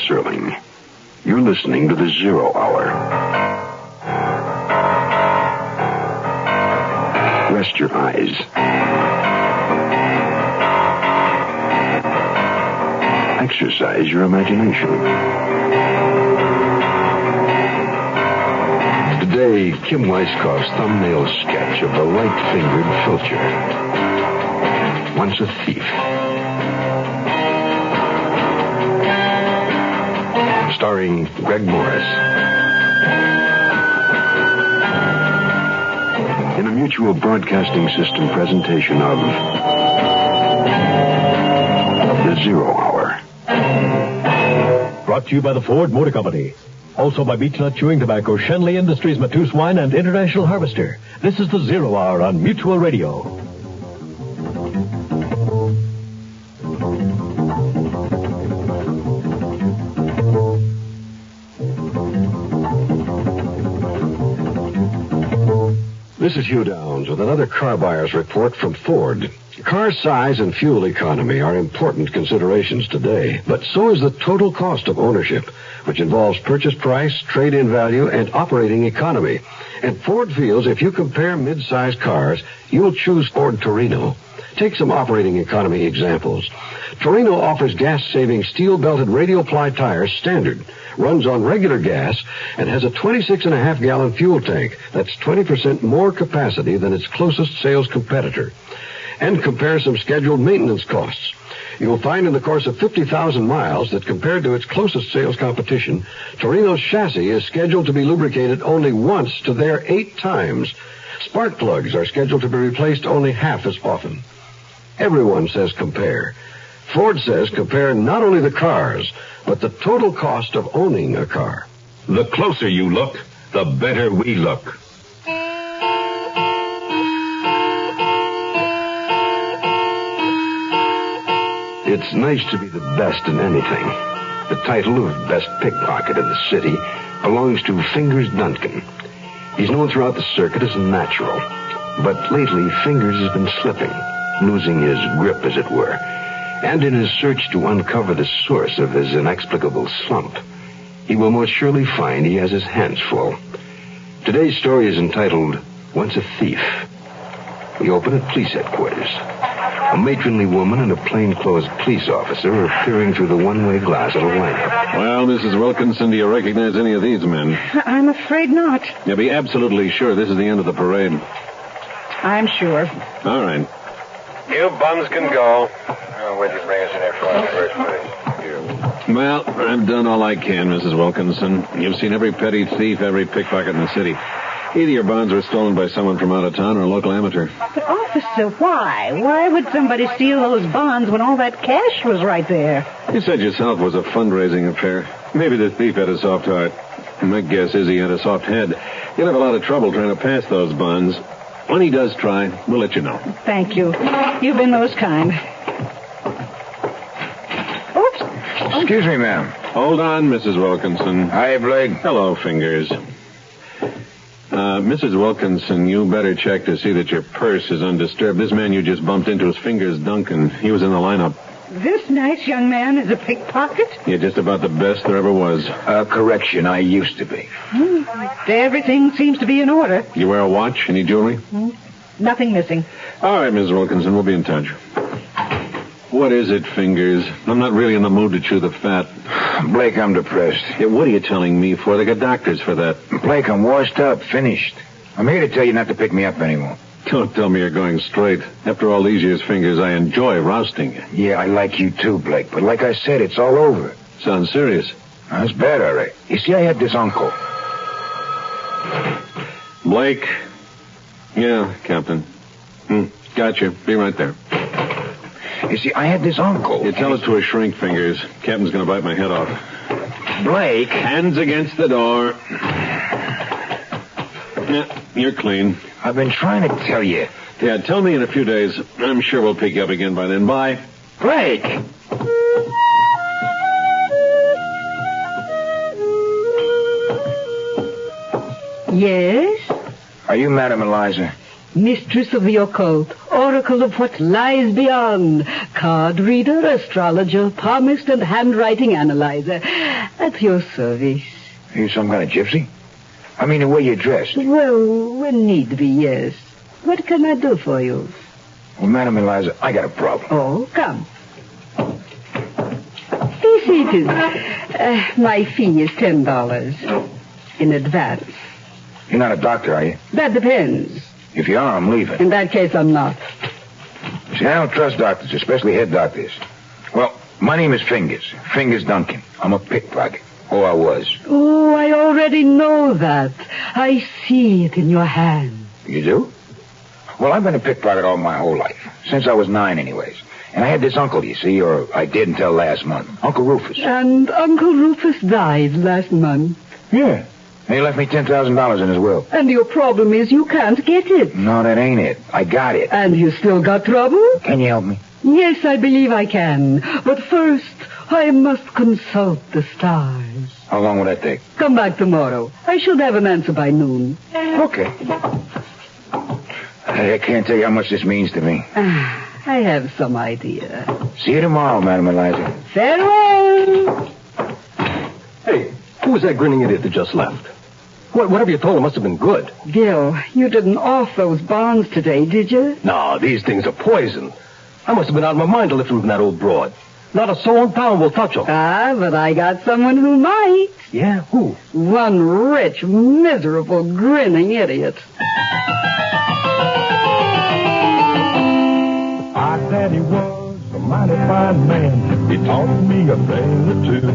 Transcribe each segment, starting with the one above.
Serling. You're listening to the Zero Hour. Rest your eyes. Exercise your imagination. Today, Kim Weisskopf's thumbnail sketch of the light-fingered filcher. Once a thief. Starring Greg Morris. In a Mutual Broadcasting System presentation of The Zero Hour. Brought to you by the Ford Motor Company. Also by Beechnut Chewing Tobacco, Shenley Industries, Matus Wine, and International Harvester. This is the Zero Hour on Mutual Radio. This is Hugh Downs with another car buyer's report from Ford. Car size and fuel economy are important considerations today, but so is the total cost of ownership, which involves purchase price, trade-in value, and operating economy. And Ford feels if you compare mid-size cars, you'll choose Ford Torino. Take some operating economy examples. Torino offers gas-saving steel-belted radial-ply tires standard, runs on regular gas, and has a 26.5-gallon fuel tank. That's 20% more capacity than its closest sales competitor. And compare some scheduled maintenance costs. You'll find in the course of 50,000 miles that compared to its closest sales competition, Torino's chassis is scheduled to be lubricated only once to their 8 times. Spark plugs are scheduled to be replaced only half as often. Everyone says compare. Ford says compare not only the cars, but the total cost of owning a car. The closer you look, the better we look. It's nice to be the best in anything. The title of best pickpocket in the city belongs to Fingers Duncan. He's known throughout the circuit as natural. But lately, Fingers has been slipping, losing his grip, as it were. And in his search to uncover the source of his inexplicable slump, he will most surely find he has his hands full. Today's story is entitled, Once a Thief. We open at police headquarters. A matronly woman and a plainclothes police officer are peering through the one-way glass of a lineup. Well, Mrs. Wilkinson, do you recognize any of these men? I'm afraid not. Yeah, be absolutely sure this is the end of the parade. I'm sure. All right. You bums can go. Oh, where'd you bring us in here for in the first place? You. Well, I've done all I can, Mrs. Wilkinson. You've seen every petty thief, every pickpocket in the city. Either your bonds were stolen by someone from out of town or a local amateur. But, officer, why? Why would somebody steal those bonds when all that cash was right there? You said yourself it was a fundraising affair. Maybe the thief had a soft heart. My guess is he had a soft head. He'll have a lot of trouble trying to pass those bonds. When he does try, we'll let you know. Thank you. You've been most kind. Oops. Excuse me, ma'am. Hold on, Mrs. Wilkinson. Hi, Blake. Hello, Fingers. Mrs. Wilkinson, you better check to see that your purse is undisturbed. This man you just bumped into is Fingers Duncan. He was in the lineup. This nice young man is a pickpocket? You're just about the best there ever was. Correction, I used to be. Everything seems to be in order. You wear a watch? Any jewelry? Nothing missing. All right, Mrs. Wilkinson, we'll be in touch. What is it, Fingers? I'm not really in the mood to chew the fat. Blake, I'm depressed. Yeah, what are you telling me for? They got doctors for that. Blake, I'm washed up, finished. I'm here to tell you not to pick me up anymore. Don't tell me you're going straight. After all these years, Fingers, I enjoy rousting you. Yeah, I like you too, Blake. But like I said, it's all over. Sounds serious. That's bad, all right. You see, I had this uncle. Blake? Yeah, Captain. Gotcha. Be right there. You see, I had this uncle. You tell it to a shrink, Fingers. Captain's going to bite my head off. Blake. Hands against the door. Yeah, you're clean. I've been trying to tell you. Yeah, tell me in a few days. I'm sure we'll pick you up again by then. Bye. Blake! Yes? Are you Madam Eliza? Mistress of the occult, oracle of what lies beyond, card reader, astrologer, palmist, and handwriting analyzer. At your service. Are you some kind of gypsy? I mean, the way you're dressed. Well, when need be, yes. What can I do for you? Well, Madam Eliza, I got a problem. Oh, come. Be seated. My fee is $10 in advance. You're not a doctor, are you? That depends. If you are, I'm leaving. In that case, I'm not. See, I don't trust doctors, especially head doctors. Well, my name is Fingers. Fingers Duncan. I'm a pickpocket. Oh, I was. Oh, I already know that. I see it in your hand. You do? Well, I've been a pickpocket all my whole life. Since I was 9, anyways. And I had this uncle, you see, or I did until last month. Uncle Rufus. And Uncle Rufus died last month. Yeah. And he left me $10,000 in his will. And your problem is you can't get it. No, that ain't it. I got it. And you still got trouble? Can you help me? Yes, I believe I can. But first, I must consult the stars. How long will that take? Come back tomorrow. I should have an answer by noon. Okay. I can't tell you how much this means to me. I have some idea. See you tomorrow, Madam Eliza. Farewell. Hey, who was that grinning idiot that just left? Whatever you told him must have been good. Bill, you didn't off those bonds today, did you? No, these things are poison. I must have been out of my mind to lift them from that old broad. Not a soul in town will touch them. Ah, but I got someone who might. Yeah, who? One rich, miserable, grinning idiot. My daddy was a mighty fine man. He taught me a thing or two.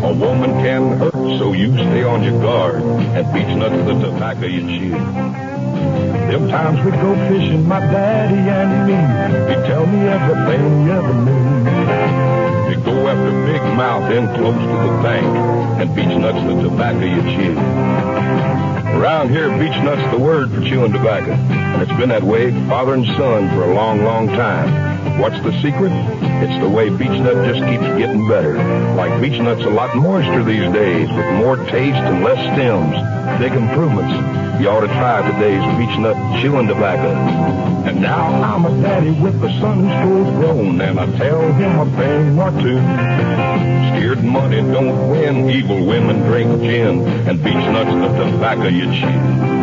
A woman can hurt, so you stay on your guard. And beech nuts the tobacco you chew. Them times we'd go fishing, my daddy and me. He'd tell me everything he ever knew. He'd go after big mouth in close to the bank. And beech nuts the tobacco you chew. Around here, beech nuts the word for chewing tobacco. And it's been that way, father and son, for a long, long time. What's the secret? It's the way beech nut just keeps getting better. Like beech nuts a lot moister these days, with more taste and less stems. Big improvements. You ought to try today's beech nut chewing tobacco. And now I'm a daddy with a son who's full grown, and I tell him a thing or two. Scared money don't win, evil women drink gin, and beech nuts the tobacco you chew.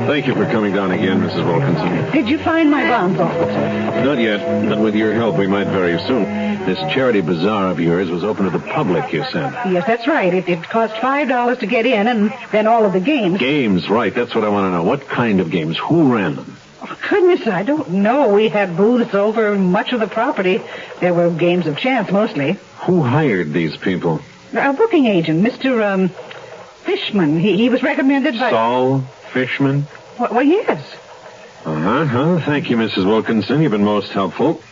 Thank you for coming down again, Mrs. Wilkinson. Did you find my bonds, officer? Not yet, but with your help, we might very soon. This charity bazaar of yours was open to the public, you said. Yes, that's right. It cost $5 to get in, and then all of the games. Games, right. That's what I want to know. What kind of games? Who ran them? Oh, goodness, I don't know. We had booths over much of the property. There were games of chance, mostly. Who hired these people? A booking agent, Mr. Fishman. He was recommended by... Saul Fishman? Well, yes. Uh-huh. Thank you, Mrs. Wilkinson. You've been most helpful.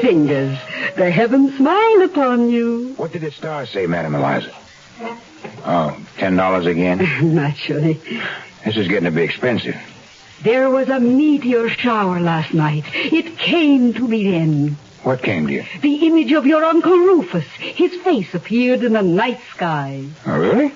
Fingers, the heavens smile upon you. What did the star say, Madam Eliza? Oh, $10 again? Naturally. This is getting to be expensive. There was a meteor shower last night. It came to me then. What came to you? The image of your Uncle Rufus. His face appeared in the night sky. Oh, really?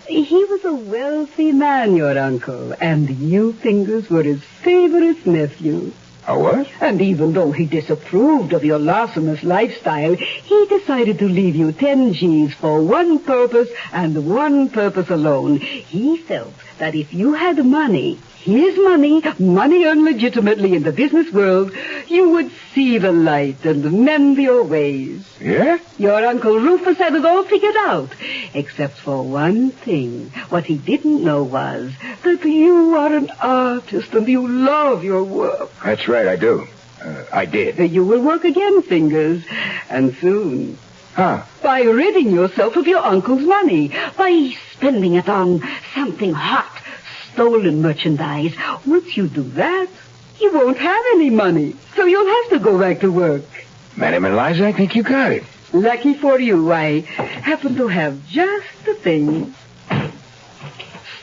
He was a wealthy man, your uncle, and you, Fingers, were his favorite nephew. I was? And even though he disapproved of your larcenous lifestyle, he decided to leave you 10 G's for one purpose and one purpose alone. He felt that if you had money, his money earned legitimately in the business world, you would see the light and mend your ways. Yeah? Your Uncle Rufus had it all figured out, except for one thing. What he didn't know was that you are an artist and you love your work. That's right, I do. I did. You will work again, Fingers, and soon. Huh? By ridding yourself of your uncle's money, by spending it on something hot, stolen merchandise. Once you do that, you won't have any money, so you'll have to go back to work. Madam Eliza, I think you got it. Lucky for you, I happen to have just the thing.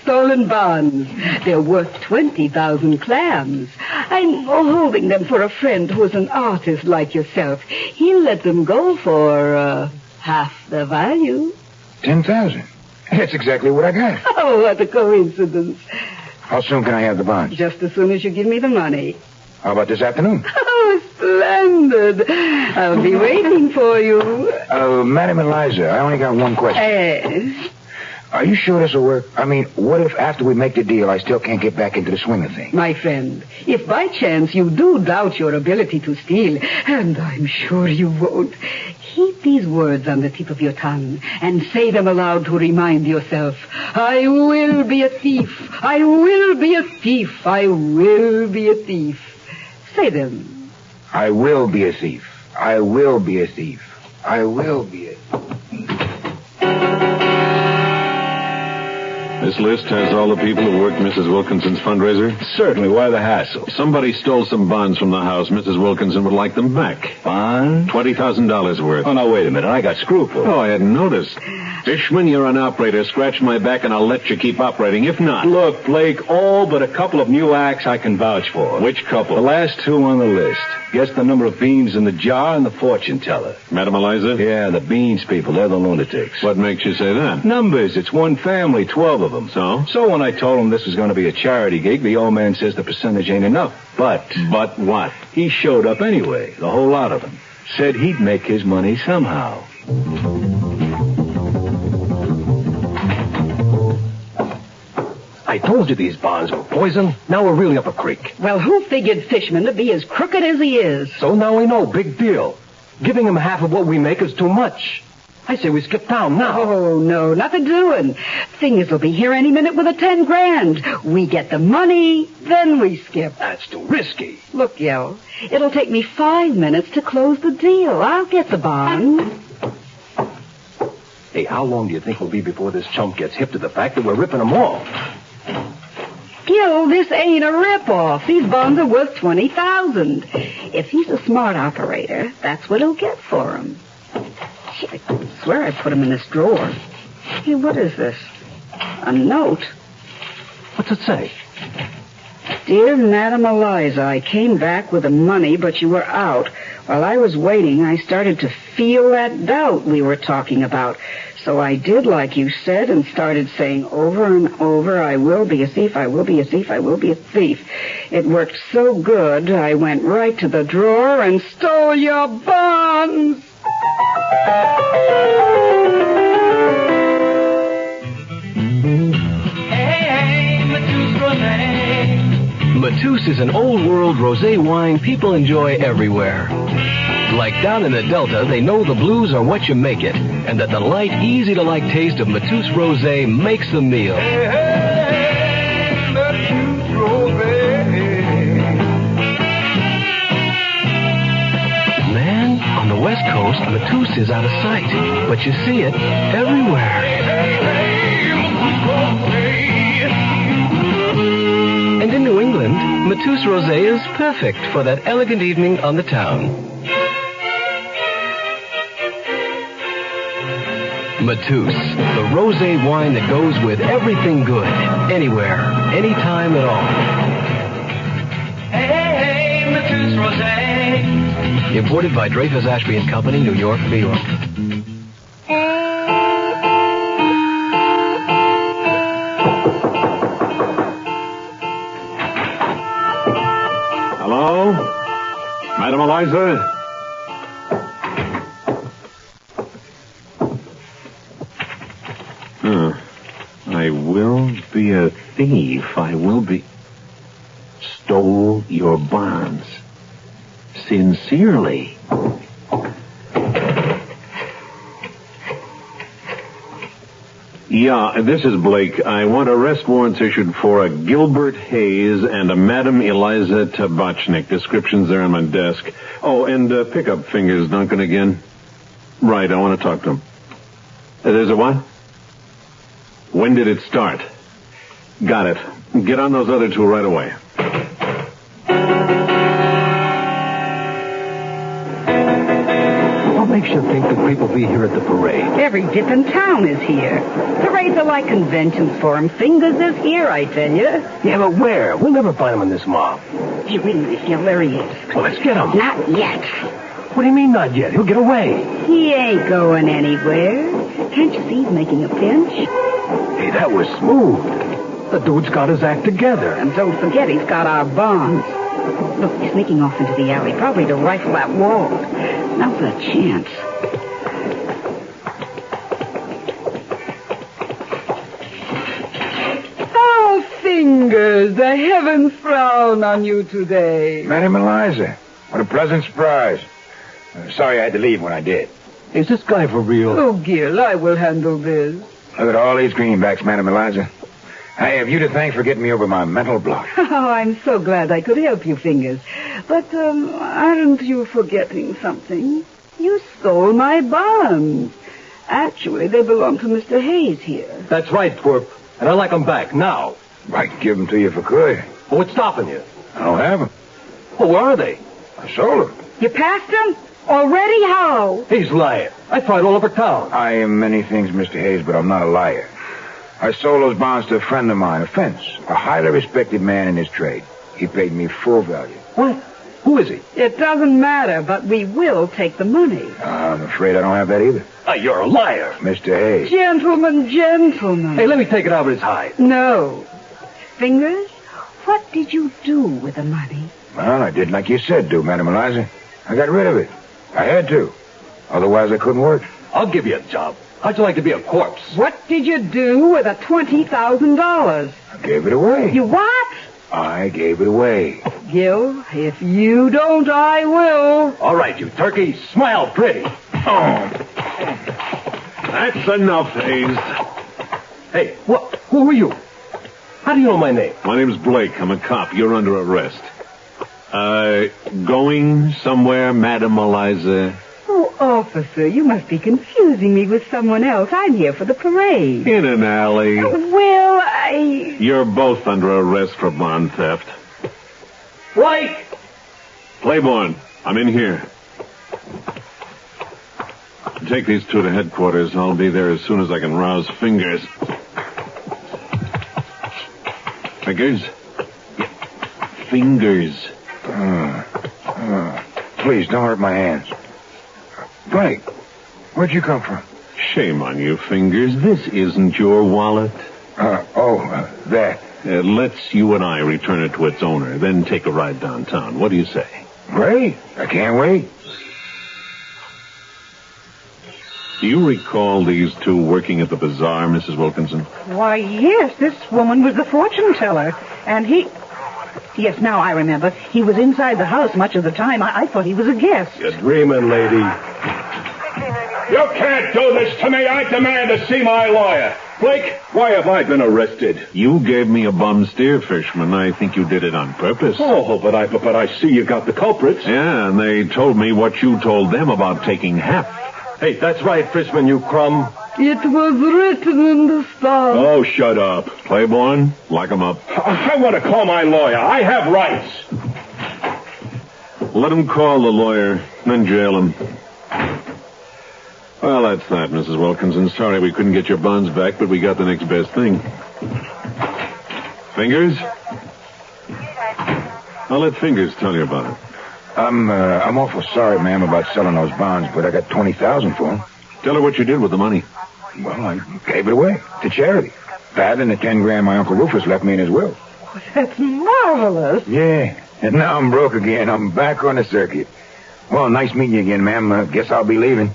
stolen bonds. They're worth 20,000 clams. I'm holding them for a friend who is an artist like yourself. He'll let them go for half the value. 10,000. That's exactly what I got. Oh, what a coincidence. How soon can I have the bonds? Just as soon as you give me the money. How about this afternoon? Oh, splendid. I'll be waiting for you. Madam Eliza, I only got one question. Yes. Are you sure this will work? I mean, what if after we make the deal, I still can't get back into the swing of things? My friend, if by chance you do doubt your ability to steal, and I'm sure you won't, keep these words on the tip of your tongue and say them aloud to remind yourself, I will be a thief. I will be a thief. I will be a thief. Say them. I will be a thief. I will be a thief. I will be a thief. This list has all the people who worked Mrs. Wilkinson's fundraiser? Certainly. Why the hassle? Somebody stole some bonds from the house. Mrs. Wilkinson would like them back. Bonds? $20,000 worth. Oh, now, wait a minute. I got scruples. Oh, I hadn't noticed. Fishman, you're an operator. Scratch my back and I'll let you keep operating. If not... Look, Blake, all but a couple of new acts I can vouch for. Which couple? The last two on the list. Guess the number of beans in the jar and the fortune teller. Madam Eliza? Yeah, the beans people. They're the lunatics. What makes you say that? Numbers. It's one family, 12 of them. So when I told him this was going to be a charity gig, the old man says the percentage ain't enough. But what? He showed up anyway, the whole lot of them. Said he'd make his money somehow. I told you these bonds were poison. Now we're really up a creek. Well, who figured Fishman to be as crooked as he is? So now we know. Big deal. Giving him half of what we make is too much. I say we skip town now. Oh, no, nothing doing. Fingers will be here any minute with a 10 grand. We get the money, then we skip. That's too risky. Look, Yo, it'll take me 5 minutes to close the deal. I'll get the bond. Hey, how long do you think will be before this chump gets hip to the fact that we're ripping them off? Gil, this ain't a rip-off. These bonds are worth $20,000. If he's a smart operator, that's what he'll get for him. Gee, I swear I put him in this drawer. Hey, what is this? A note. What's it say? Dear Madam Eliza, I came back with the money, but you were out. While I was waiting, I started to feel that doubt we were talking about. So I did like you said and started saying over and over, I will be a thief, I will be a thief, I will be a thief. It worked so good, I went right to the drawer and stole your bonds. Matus is an old-world rosé wine people enjoy everywhere. Like down in the Delta, they know the blues are what you make it, and that the light, easy-to-like taste of Matus Rosé makes the meal. Man, on the West Coast, Matus is out of sight, but you see it everywhere. And in New England, Matus Rosé is perfect for that elegant evening on the town. Matus, the rosé wine that goes with everything good, anywhere, anytime at all. Hey, Matus Rosé. Imported by Dreyfus Ashby & Company, New York, New York. Hello? Madam Eliza? I will be a thief. I will be... Stole your bonds. Sincerely. Yeah, this is Blake. I want arrest warrants issued for a Gilbert Hayes and a Madam Eliza Tabachnik. Descriptions there on my desk. Oh, and pick up Fingers Duncan again. Right, I want to talk to him. There's a what? When did it start? Got it. Get on those other two right away. makes you think that people be here at the parade? Every dip in town is here. Parades are like conventions for 'em. Fingers is here, I tell you. Yeah, but where? We'll never find him in this mob. Hey, wait a minute, Phil. There he is. Well, let's get him. Not yet. What do you mean, not yet? He'll get away. He ain't going anywhere. Can't you see he's making a pinch? Hey, that was smooth. The dude's got his act together. And don't forget, he's got our bonds. Look, he's sneaking off into the alley, probably to rifle that wall. Now's a chance. Oh, Fingers, the heavens frown on you today. Madam Eliza, what a pleasant surprise. Sorry I had to leave when I did. Is this guy for real? Oh, Gil, I will handle this. Look at all these greenbacks, Madam Eliza. I have you to thank for getting me over my mental block. Oh, I'm so glad I could help you, Fingers. But, aren't you forgetting something? You stole my bonds. Actually, they belong to Mr. Hayes here. That's right, twerp. And I like them back, now. I'd give them to you if I could. Well, what's stopping you? I don't have them. Well, where are they? I sold them. You passed them? Already? How? He's lying. I tried all over town. I am many things, Mr. Hayes, but I'm not a liar. I sold those bonds to a friend of mine, a fence, a highly respected man in his trade. He paid me full value. What? Who is he? It doesn't matter, but we will take the money. I'm afraid I don't have that either. You're a liar. Mr. Hayes. Gentlemen, gentlemen. Hey, let me take it out of his hide. No. Fingers, what did you do with the money? Well, I did like you said do, Madam Eliza. I got rid of it. I had to. Otherwise, I couldn't work. I'll give you a job. How'd you like to be a corpse? What did you do with the $20,000? I gave it away. You what? I gave it away. Gil, if you don't, I will. All right, you turkey. Smile pretty. Oh. That's enough, Hayes. Hey, who are you? How do you know my name? My name's Blake. I'm a cop. You're under arrest. Going somewhere, Madam Eliza? Oh, officer, you must be confusing me with someone else. I'm here for the parade. In an alley. Well, You're both under arrest for bond theft. Blake! Claiborne, I'm in here. Take these two to headquarters. I'll be there as soon as I can rouse Fingers. Fingers? Fingers. Please, don't hurt my hands. Blake, where'd you come from? Shame on you, Fingers. This isn't your wallet. That. Let's you and I return it to its owner, then take a ride downtown. What do you say? Great. I can't wait. Do you recall these two working at the bazaar, Mrs. Wilkinson? why, yes, this woman was the fortune teller. And he... Yes, now I remember. He was inside the house much of the time. I thought he was a guest. You're dreaming, lady. You can't do this to me. I demand to see my lawyer. Blake, why have I been arrested? You gave me a bum steer, Fishman. I think you did it on purpose. Oh, but I see you got the culprits. Yeah, and they told me what you told them about taking half. Hey, that's right, Fishman, you crumb. It was written in the stars. Oh, shut up. Claiborne, lock him up. I want to call my lawyer. I have rights. Let him call the lawyer, then jail him. Well, that's that, Mrs. Wilkinson. Sorry we couldn't get your bonds back, but we got the next best thing. Fingers? I'll let Fingers tell you about it. I'm awful sorry, ma'am, about selling those bonds, but I got $20,000 for them. Tell her what you did with the money. Well, I gave it away to charity. That and the 10 grand my Uncle Rufus left me in his will. That's marvelous. Yeah, and now I'm broke again. I'm back on the circuit. Well, nice meeting you again, ma'am. Guess I'll be leaving.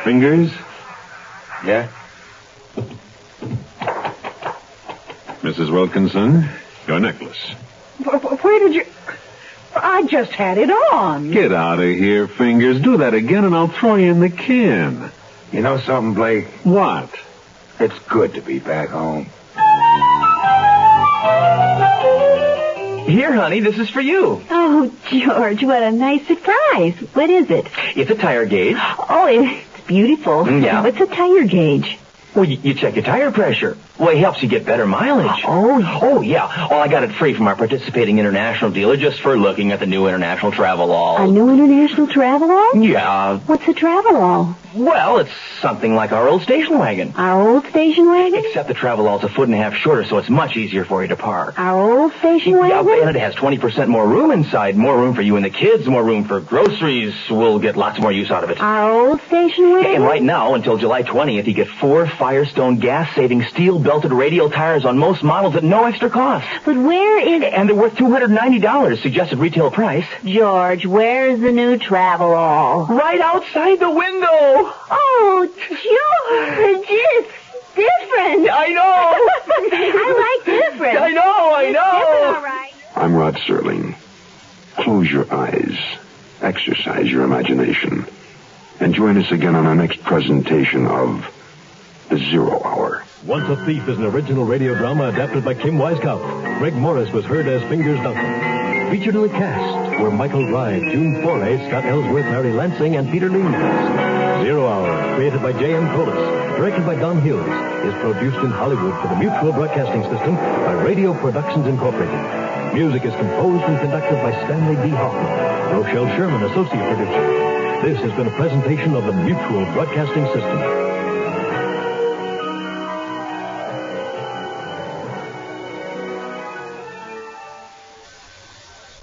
Fingers? Yeah? Mrs. Wilkinson, your necklace. Where did you... I just had it on. Get out of here, Fingers. Do that again and I'll throw you in the can. You know something, Blake? What? It's good to be back home. Here, honey, this is for you. Oh, George, what a nice surprise. What is it? It's a tire gauge. Oh, it's beautiful. Yeah. What's a tire gauge? Well, you check your tire pressure. Well, it helps you get better mileage. Oh, yeah. Well, I got it free from our participating international dealer just for looking at the new international Travelall. A new international Travelall? Yeah. What's a Travelall? Well, it's something like our old station wagon. Our old station wagon? Except the Travelall's a foot and a half shorter, so it's much easier for you to park. Our old station wagon? Yeah, and it has 20% more room inside. More room for you and the kids, more room for groceries. We'll get lots more use out of it. Our old station wagon? And right now, until July 20th, you get 4 Firestone gas-saving steel-belted radial tires on most models at no extra cost. But where is... And they're worth $290, suggested retail price. George, where's the new Travelall? Right outside the window. Oh, George, it's different. I know. I like different. I know. It's different, all right. I'm Rod Serling. Close your eyes. Exercise your imagination. And join us again on our next presentation of The Zero Hour. Once a Thief is an original radio drama adapted by Kim Weisskopf. Greg Morris was heard as Fingers Duncan. Featured in the cast were Michael Ride, June Foray, Scott Ellsworth, Mary Lansing, and Peter Leeds. Zero Hour, created by J.M. Kholos, directed by Don Hills, is produced in Hollywood for the Mutual Broadcasting System by Radio Productions Incorporated. Music is composed and conducted by Stanley D. Hoffman. Rochelle Sherman, associate producer. This has been a presentation of the Mutual Broadcasting System.